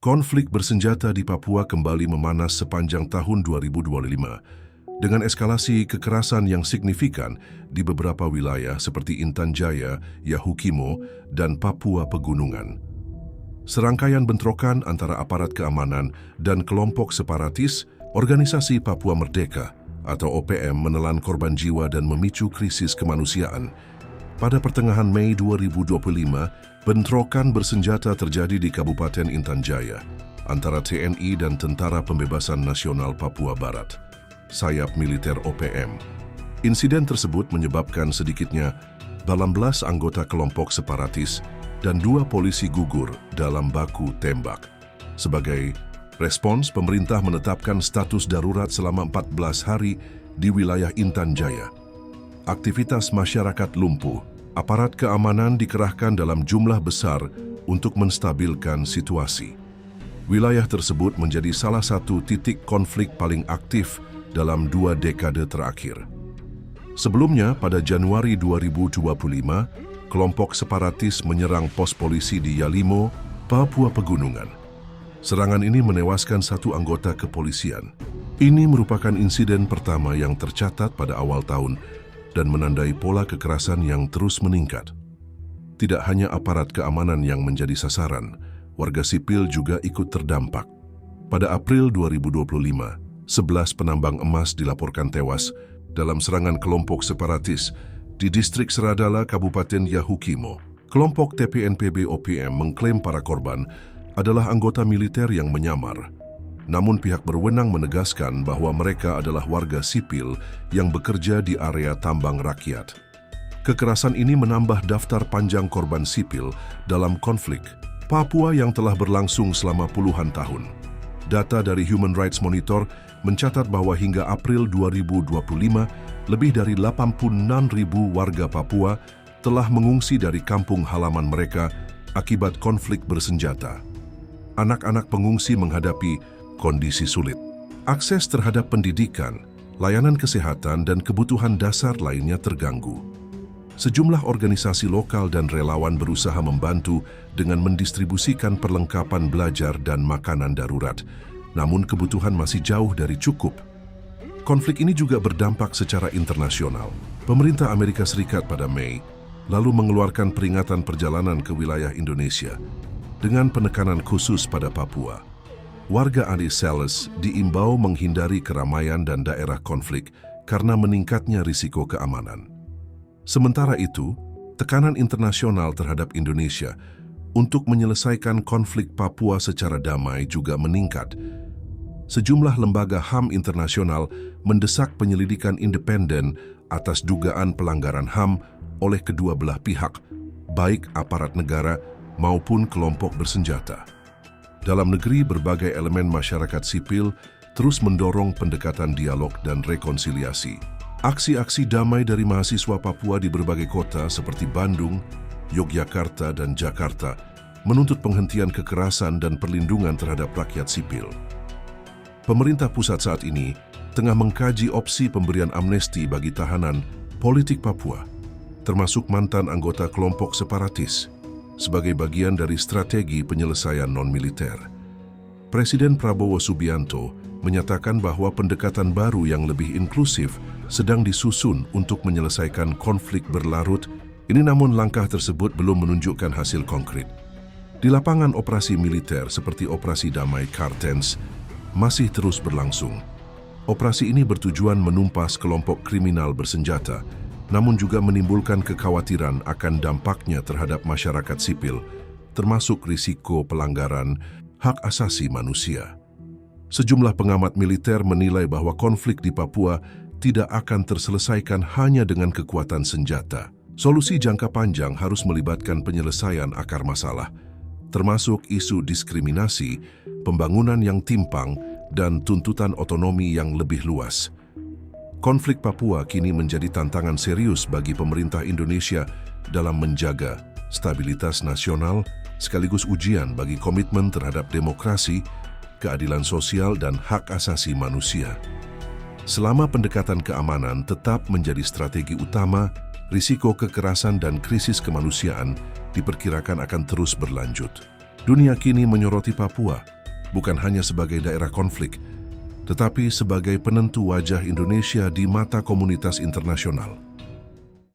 Konflik bersenjata di Papua kembali memanas sepanjang tahun 2025 dengan eskalasi kekerasan yang signifikan di beberapa wilayah seperti Intan Jaya, Yahukimo, dan Papua Pegunungan. Serangkaian bentrokan antara aparat keamanan dan kelompok separatis, Organisasi Papua Merdeka atau OPM menelan korban jiwa dan memicu krisis kemanusiaan. Pada pertengahan Mei 2025, bentrokan bersenjata terjadi di Kabupaten Intan Jaya antara TNI dan Tentara Pembebasan Nasional Papua Barat, sayap militer OPM. Insiden tersebut menyebabkan sedikitnya 18 anggota kelompok separatis dan 2 polisi gugur dalam baku tembak. Sebagai respons, pemerintah menetapkan status darurat selama 14 hari di wilayah Intan Jaya. Aktivitas masyarakat lumpuh. Aparat keamanan dikerahkan dalam jumlah besar untuk menstabilkan situasi. Wilayah tersebut menjadi salah satu titik konflik paling aktif dalam 2 dekade terakhir. Sebelumnya, pada Januari 2025, kelompok separatis menyerang pos polisi di Yalimo, Papua Pegunungan. Serangan ini menewaskan 1 anggota kepolisian. Ini merupakan insiden pertama yang tercatat pada awal tahun dan menandai pola kekerasan yang terus meningkat. Tidak hanya aparat keamanan yang menjadi sasaran, warga sipil juga ikut terdampak. Pada April 2025, 11 penambang emas dilaporkan tewas dalam serangan kelompok separatis di distrik Seradala, Kabupaten Yahukimo. Kelompok TPNPB OPM mengklaim para korban adalah anggota militer yang menyamar. Namun pihak berwenang menegaskan bahwa mereka adalah warga sipil yang bekerja di area tambang rakyat. Kekerasan ini menambah daftar panjang korban sipil dalam konflik Papua yang telah berlangsung selama puluhan tahun. Data dari Human Rights Monitor mencatat bahwa hingga April 2025, lebih dari 86.000 warga Papua telah mengungsi dari kampung halaman mereka akibat konflik bersenjata. Anak-anak pengungsi menghadapi kondisi sulit. Akses terhadap pendidikan, layanan kesehatan, dan kebutuhan dasar lainnya terganggu. Sejumlah organisasi lokal dan relawan berusaha membantu dengan mendistribusikan perlengkapan belajar dan makanan darurat, namun kebutuhan masih jauh dari cukup. Konflik ini juga berdampak secara internasional. Pemerintah Amerika Serikat pada Mei lalu mengeluarkan peringatan perjalanan ke wilayah Indonesia dengan penekanan khusus pada Papua. Warga Aniseles diimbau menghindari keramaian dan daerah konflik karena meningkatnya risiko keamanan. Sementara itu, tekanan internasional terhadap Indonesia untuk menyelesaikan konflik Papua secara damai juga meningkat. Sejumlah lembaga HAM internasional mendesak penyelidikan independen atas dugaan pelanggaran HAM oleh kedua belah pihak, baik aparat negara maupun kelompok bersenjata. Dalam negeri, berbagai elemen masyarakat sipil terus mendorong pendekatan dialog dan rekonsiliasi. Aksi-aksi damai dari mahasiswa Papua di berbagai kota seperti Bandung, Yogyakarta, dan Jakarta menuntut penghentian kekerasan dan perlindungan terhadap rakyat sipil. Pemerintah pusat saat ini tengah mengkaji opsi pemberian amnesti bagi tahanan politik Papua, termasuk mantan anggota kelompok separatis, sebagai bagian dari strategi penyelesaian non-militer. Presiden Prabowo Subianto menyatakan bahwa pendekatan baru yang lebih inklusif sedang disusun untuk menyelesaikan konflik berlarut ini, namun langkah tersebut belum menunjukkan hasil konkret. Di lapangan, operasi militer seperti Operasi Damai Kartens masih terus berlangsung. Operasi ini bertujuan menumpas kelompok kriminal bersenjata, namun juga menimbulkan kekhawatiran akan dampaknya terhadap masyarakat sipil, termasuk risiko pelanggaran hak asasi manusia. Sejumlah pengamat militer menilai bahwa konflik di Papua tidak akan terselesaikan hanya dengan kekuatan senjata. Solusi jangka panjang harus melibatkan penyelesaian akar masalah, termasuk isu diskriminasi, pembangunan yang timpang, dan tuntutan otonomi yang lebih luas. Konflik Papua kini menjadi tantangan serius bagi pemerintah Indonesia dalam menjaga stabilitas nasional, sekaligus ujian bagi komitmen terhadap demokrasi, keadilan sosial, dan hak asasi manusia. Selama pendekatan keamanan tetap menjadi strategi utama, risiko kekerasan dan krisis kemanusiaan diperkirakan akan terus berlanjut. Dunia kini menyoroti Papua bukan hanya sebagai daerah konflik, tetapi sebagai penentu wajah Indonesia di mata komunitas internasional.